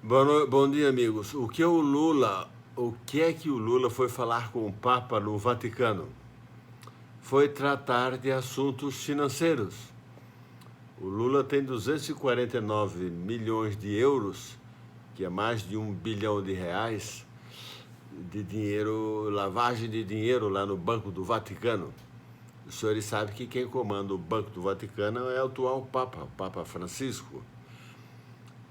Bom dia, amigos. O que é que o Lula foi falar com o Papa no Vaticano? Foi tratar de assuntos financeiros. O Lula tem 249 milhões de euros, que é mais de 1 bilhão de reais, de dinheiro, lavagem de dinheiro lá no Banco do Vaticano. Os senhores sabem que quem comanda o Banco do Vaticano é o atual Papa, o Papa Francisco.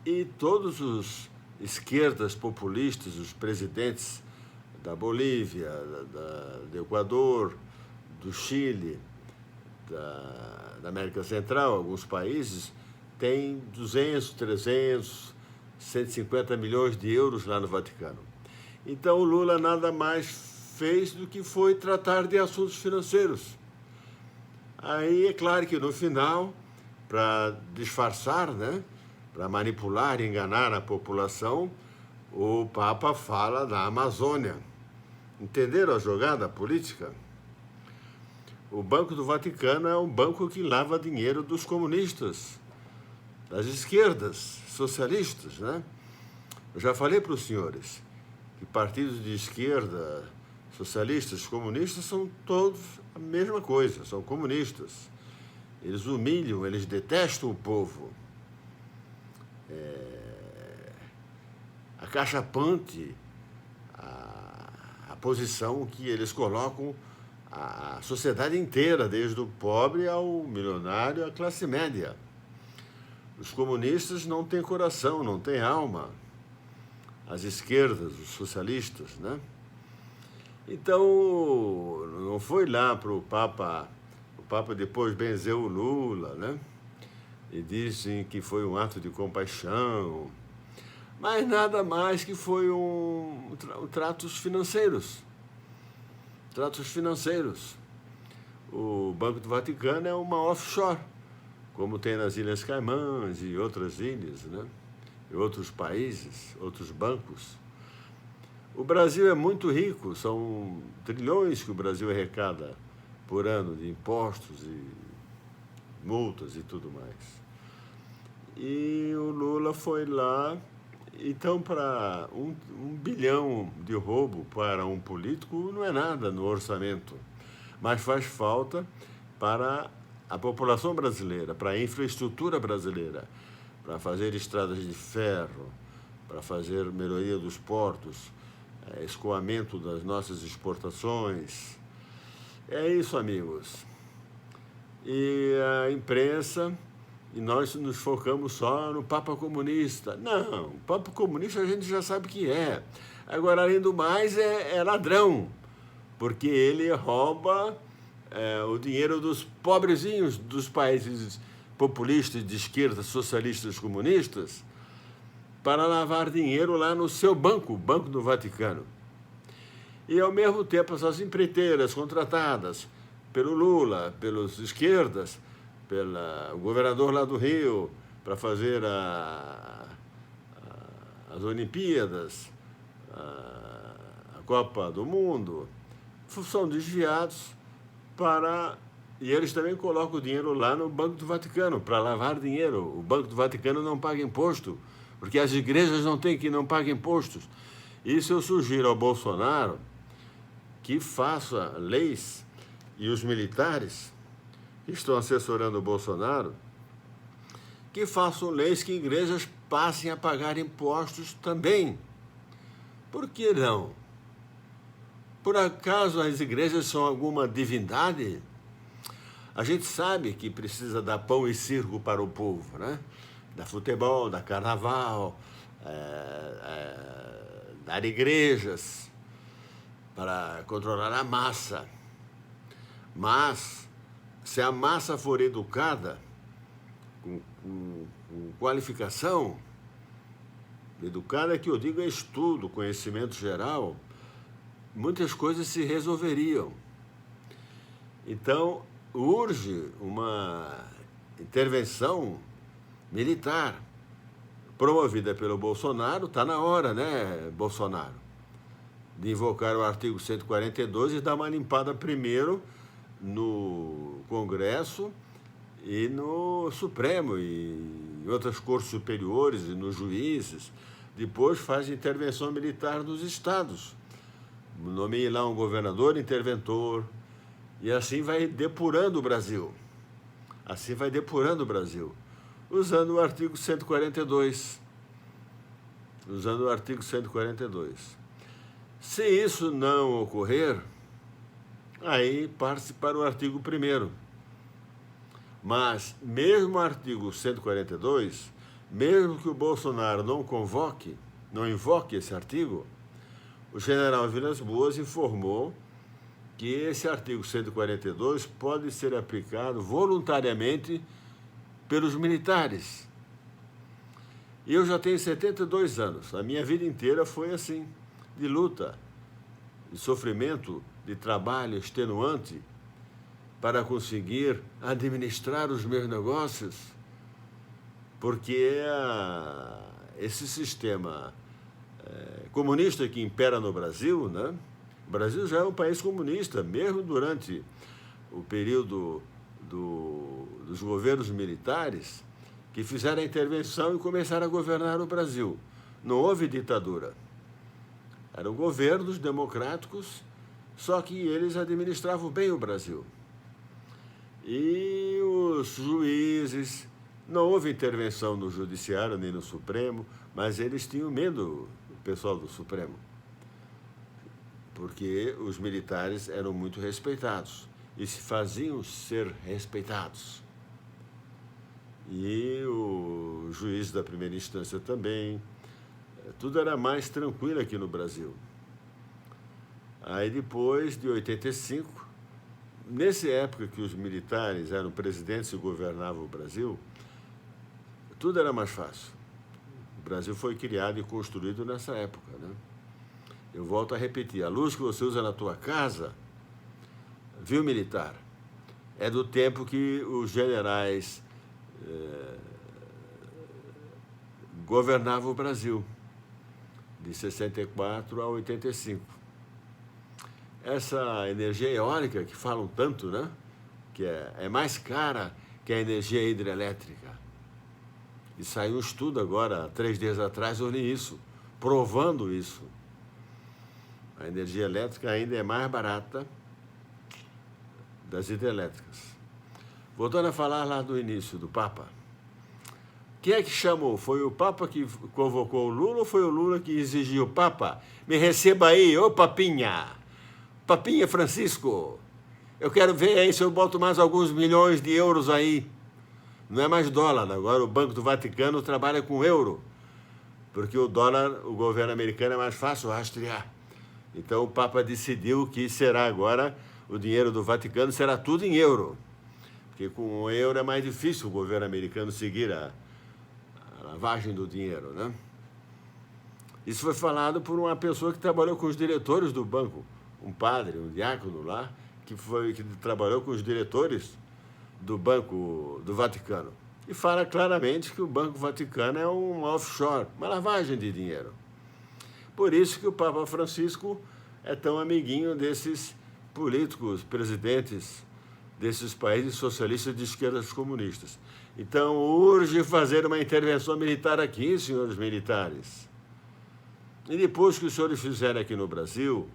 E todos os esquerdas populistas, os presidentes da Bolívia, do Equador, do Chile, da América Central, alguns países, têm 200, 300, 150 milhões de euros lá no Vaticano. Então o Lula nada mais fez do que foi tratar de assuntos financeiros. Aí é claro que no final, para disfarçar, né, para manipular e enganar a população, o Papa fala da Amazônia. Entenderam a jogada política? O Banco do Vaticano é um banco que lava dinheiro dos comunistas, das esquerdas, socialistas, né? Eu já falei para os senhores que partidos de esquerda, socialistas, comunistas, são todos a mesma coisa, são comunistas. Eles humilham, eles detestam o povo. Acachapante a posição que eles colocam a sociedade inteira, desde o pobre ao milionário, à classe média. Os comunistas não têm coração, não têm alma. As esquerdas, os socialistas, né? Então, não foi lá para o Papa depois benzeu o Lula, né? E dizem que foi um ato de compaixão, mas nada mais que foi tratos financeiros. Tratos financeiros. O Banco do Vaticano é uma offshore, como tem nas Ilhas Caimãs e outras ilhas, né? E outros países, outros bancos. O Brasil é muito rico, são trilhões que o Brasil arrecada por ano de impostos e multas e tudo mais. E o Lula foi lá, então para um bilhão de roubo para um político não é nada no orçamento, mas faz falta para a população brasileira, para a infraestrutura brasileira, para fazer estradas de ferro, para fazer melhoria dos portos, escoamento das nossas exportações. É isso, amigos. E a imprensa, e nós nos focamos só no Papa Comunista. Não, o Papa Comunista a gente já sabe que é. Agora, além do mais, é ladrão, porque ele rouba o dinheiro dos pobrezinhos dos países populistas, de esquerda, socialistas, comunistas, para lavar dinheiro lá no seu banco, o Banco do Vaticano. E, ao mesmo tempo, essas empreiteiras contratadas pelo Lula, pelos esquerdas, pelo governador lá do Rio, para fazer as Olimpíadas, a Copa do Mundo, são desviados para... E eles também colocam o dinheiro lá no Banco do Vaticano, para lavar dinheiro. O Banco do Vaticano não paga imposto, porque as igrejas não pagam impostos. Isso eu sugiro ao Bolsonaro que faça leis, e os militares que estão assessorando o Bolsonaro, que façam leis que igrejas passem a pagar impostos também. Por que não? Por acaso as igrejas são alguma divindade? A gente sabe que precisa dar pão e circo para o povo, né? Dar futebol, dar carnaval, dar igrejas para controlar a massa. Mas, se a massa for educada, com qualificação, educada que eu digo é estudo, conhecimento geral, muitas coisas se resolveriam. Então, urge uma intervenção militar promovida pelo Bolsonaro. Está na hora, né, Bolsonaro, de invocar o artigo 142 e dar uma limpada primeiro no Congresso e no Supremo e em outras cortes superiores e nos juízes, depois faz intervenção militar nos estados. Nomeia lá um governador interventor, e assim vai depurando o Brasil. Assim vai depurando o Brasil, usando o artigo 142. Usando o artigo 142. Se isso não ocorrer, aí parte-se para o artigo 1º. Mas, mesmo o artigo 142, mesmo que o Bolsonaro não invoque esse artigo, o general Vilas Boas informou que esse artigo 142 pode ser aplicado voluntariamente pelos militares. E eu já tenho 72 anos, a minha vida inteira foi assim, de luta, de sofrimento, de trabalho extenuante para conseguir administrar os meus negócios, porque esse sistema comunista que impera no Brasil, né? O Brasil já é um país comunista, mesmo durante o período dos governos militares, que fizeram a intervenção e começaram a governar o Brasil. Não houve ditadura. Eram governos democráticos, só que eles administravam bem o Brasil. E os juízes, não houve intervenção no Judiciário nem no Supremo, mas eles tinham medo, o pessoal do Supremo, porque os militares eram muito respeitados e se faziam ser respeitados. E o juiz da primeira instância também. Tudo era mais tranquilo aqui no Brasil. Aí depois de 85, nessa época que os militares eram presidentes e governavam o Brasil, tudo era mais fácil. O Brasil foi criado e construído nessa época, né? Eu volto a repetir, a luz que você usa na tua casa, viu, militar, é do tempo que os generais governavam o Brasil, de 64 a 85. Essa energia eólica que falam tanto, né? Que é mais cara que a energia hidrelétrica. E saiu um estudo agora, 3 dias atrás, eu li isso, provando isso. A energia elétrica ainda é mais barata das hidrelétricas. Voltando a falar lá do início, do Papa. Quem é que chamou? Foi o Papa que convocou o Lula ou foi o Lula que exigiu? Papa, me receba aí, ô Papinha! Papinha Francisco, eu quero ver aí se eu boto mais alguns milhões de euros aí. Não é mais dólar, agora o Banco do Vaticano trabalha com euro, porque o dólar, o governo americano é mais fácil rastrear. Então o Papa decidiu que será agora, o dinheiro do Vaticano será tudo em euro, porque com o euro é mais difícil o governo americano seguir a lavagem do dinheiro, né? Isso foi falado por uma pessoa que trabalhou com os diretores do banco, um padre, um diácono lá, que trabalhou com os diretores do Banco do Vaticano. E fala claramente que o Banco Vaticano é um offshore, uma lavagem de dinheiro. Por isso que o Papa Francisco é tão amiguinho desses políticos, presidentes desses países socialistas de esquerdas comunistas. Então, urge fazer uma intervenção militar aqui, senhores militares. E depois que os senhores fizerem aqui no Brasil,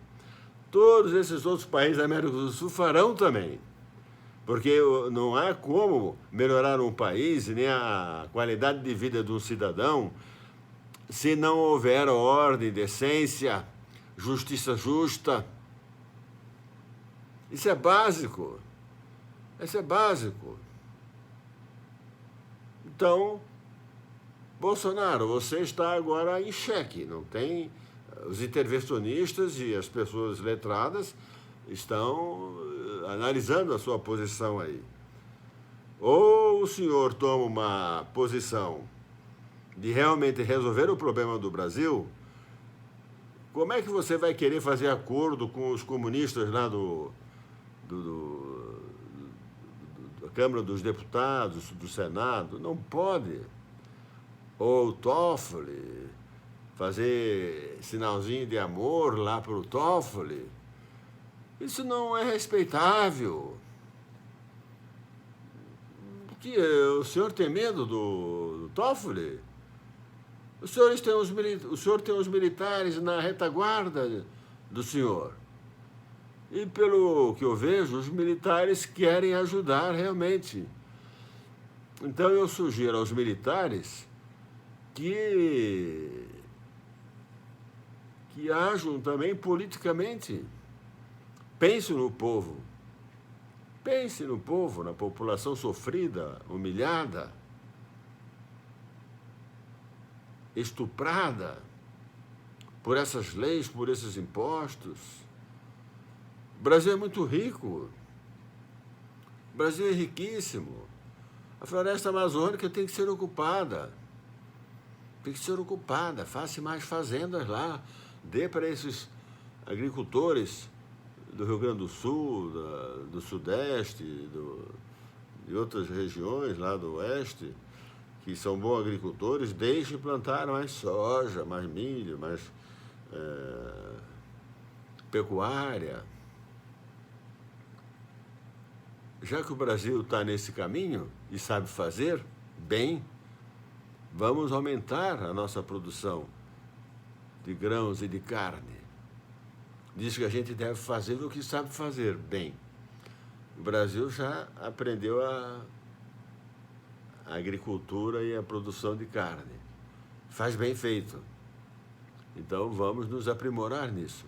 todos esses outros países da América do Sul farão também. Porque não há como melhorar um país nem a qualidade de vida de um cidadão se não houver ordem, decência, justiça justa. Isso é básico. Isso é básico. Então, Bolsonaro, você está agora em xeque. Não tem... Os intervencionistas e as pessoas letradas estão analisando a sua posição aí. Ou o senhor toma uma posição de realmente resolver o problema do Brasil, como é que você vai querer fazer acordo com os comunistas lá da Câmara dos Deputados, do Senado? Não pode. Ou o Toffoli, fazer sinalzinho de amor lá para o Toffoli. Isso não é respeitável. O senhor tem medo do Toffoli? O senhor tem os militares na retaguarda do senhor. E pelo que eu vejo, os militares querem ajudar realmente. Então eu sugiro aos militares que ajam também politicamente. Pense no povo. Pense no povo, na população sofrida, humilhada, estuprada por essas leis, por esses impostos. O Brasil é muito rico. O Brasil é riquíssimo. A floresta amazônica tem que ser ocupada. Tem que ser ocupada. Faça mais fazendas lá. Dê para esses agricultores do Rio Grande do Sul, do Sudeste, de outras regiões lá do Oeste, que são bons agricultores, deixe plantar mais soja, mais milho, mais pecuária. Já que o Brasil está nesse caminho e sabe fazer bem, vamos aumentar a nossa produção de grãos e de carne. Diz que a gente deve fazer o que sabe fazer bem. O Brasil já aprendeu a agricultura e a produção de carne. Faz bem feito. Então vamos nos aprimorar nisso.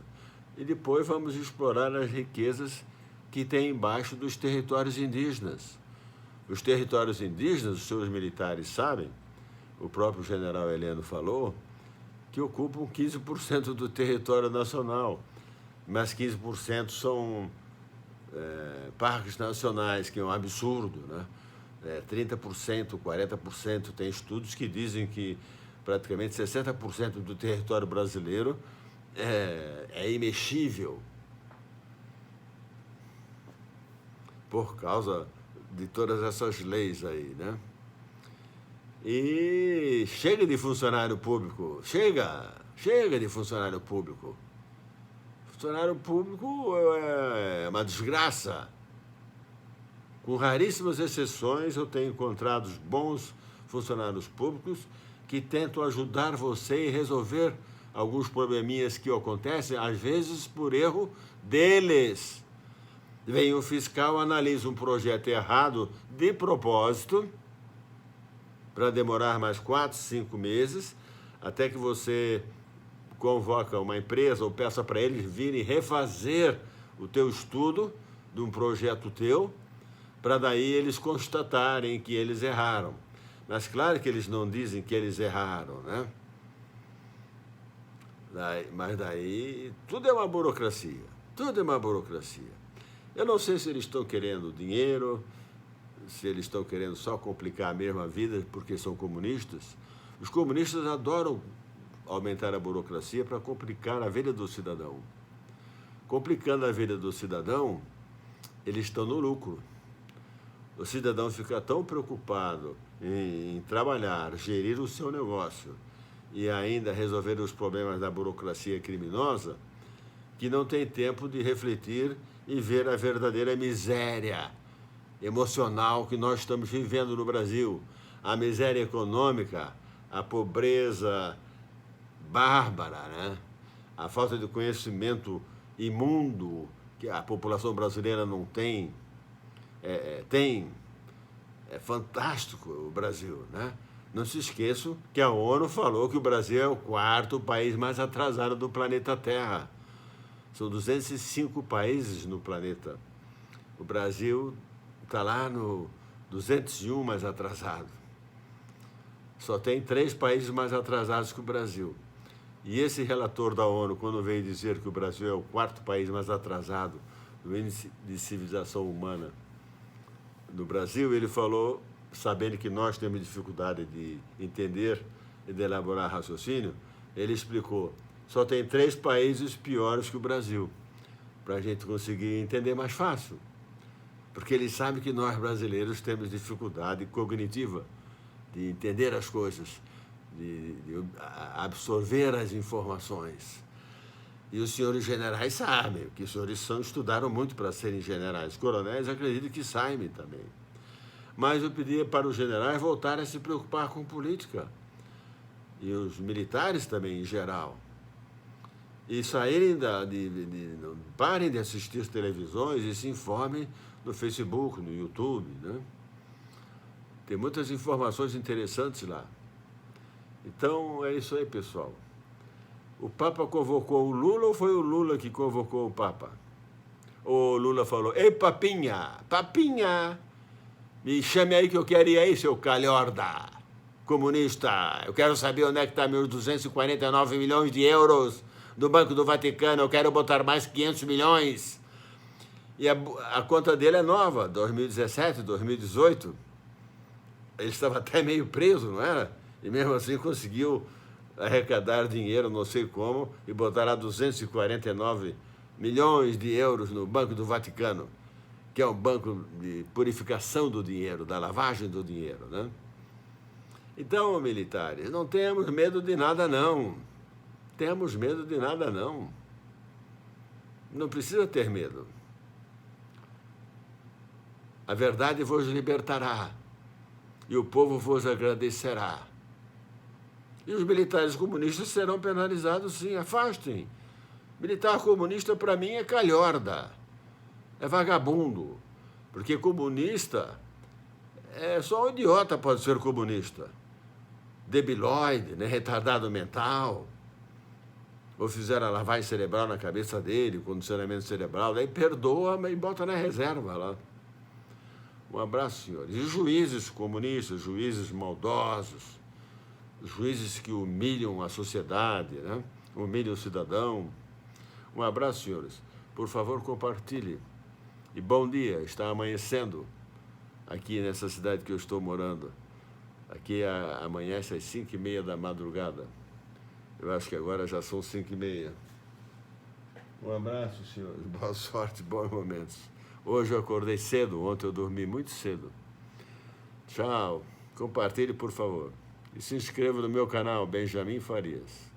E depois vamos explorar as riquezas que tem embaixo dos territórios indígenas. Os territórios indígenas, os seus militares sabem, o próprio general Heleno falou, que ocupam 15% do território nacional, mas 15% são parques nacionais, que é um absurdo, né? 30%, 40%, tem estudos que dizem que praticamente 60% do território brasileiro é imexível por causa de todas essas leis aí, né? E chega de funcionário público, chega de funcionário público. Funcionário público é uma desgraça. Com raríssimas exceções, eu tenho encontrado bons funcionários públicos que tentam ajudar você e resolver alguns probleminhas que acontecem, às vezes por erro deles. Vem o fiscal, analisa um projeto errado de propósito, para demorar mais 4, 5 meses, até que você convoca uma empresa ou peça para eles virem refazer o teu estudo de um projeto teu, para daí eles constatarem que eles erraram. Mas claro que eles não dizem que eles erraram, né? Mas daí tudo é uma burocracia, tudo é uma burocracia. Eu não sei se eles estão querendo dinheiro, se eles estão querendo só complicar a mesma vida porque são comunistas. Os comunistas adoram aumentar a burocracia para complicar a vida do cidadão. Complicando a vida do cidadão, eles estão no lucro. O cidadão fica tão preocupado em trabalhar, gerir o seu negócio e ainda resolver os problemas da burocracia criminosa, que não tem tempo de refletir e ver a verdadeira miséria emocional que nós estamos vivendo no Brasil, a miséria econômica, a pobreza bárbara, né? A falta de conhecimento imundo que a população brasileira não tem. É fantástico o Brasil, né? Não se esqueçam que a ONU falou que o Brasil é o 4º país mais atrasado do planeta Terra. São 205 países no planeta. O Brasil está lá no 201 mais atrasado. Só tem 3 países mais atrasados que o Brasil. E esse relator da ONU, quando veio dizer que o Brasil é o 4º país mais atrasado no índice de civilização humana no Brasil, ele falou, sabendo que nós temos dificuldade de entender e de elaborar raciocínio, ele explicou, só tem 3 países piores que o Brasil, para a gente conseguir entender mais fácil. Porque ele sabe que nós brasileiros temos dificuldade cognitiva de entender as coisas, de absorver as informações. E os senhores generais sabem, que os senhores estudaram muito para serem generais. Coronéis, acredito que sabem também. Mas eu pedia para os generais voltarem a se preocupar com política. e os militares também, em geral, e saírem parem de assistir as televisões e se informem no Facebook, no YouTube, né? Tem muitas informações interessantes lá. Então, é isso aí, pessoal. O Papa convocou o Lula ou foi o Lula que convocou o Papa? O Lula falou, ei, papinha, papinha, me chame aí que eu quero ir aí, seu calhorda, comunista. Eu quero saber onde é que está meus 249 milhões de euros do Banco do Vaticano. Eu quero botar mais 500 milhões. E a conta dele é nova, 2017, 2018. Ele estava até meio preso, não era? E mesmo assim conseguiu arrecadar dinheiro, não sei como, e botar lá 249 milhões de euros no Banco do Vaticano, que é um banco de purificação do dinheiro, da lavagem do dinheiro, né? Então, militares, não temos medo de nada, não. Temos medo de nada, não. Não precisa ter medo. A verdade vos libertará e o povo vos agradecerá. E os militares comunistas serão penalizados, sim, afastem. Militar comunista, para mim, é calhorda, é vagabundo, porque comunista, só um idiota pode ser comunista. Debilóide, né, retardado mental, ou fizeram a lavagem cerebral na cabeça dele, condicionamento cerebral, daí perdoa e bota na reserva lá. Um abraço, senhores. E juízes comunistas, juízes maldosos, juízes que humilham a sociedade, né? Humilham o cidadão. Um abraço, senhores. Por favor, compartilhe. E bom dia, está amanhecendo aqui nessa cidade que eu estou morando. Aqui amanhece às 5h30 da madrugada. Eu acho que agora já são 5h30. Um abraço, senhores. Boa sorte, bons momentos. Hoje eu acordei cedo, ontem eu dormi muito cedo. Tchau. Compartilhe, por favor. E se inscreva no meu canal, Benjamin Farias.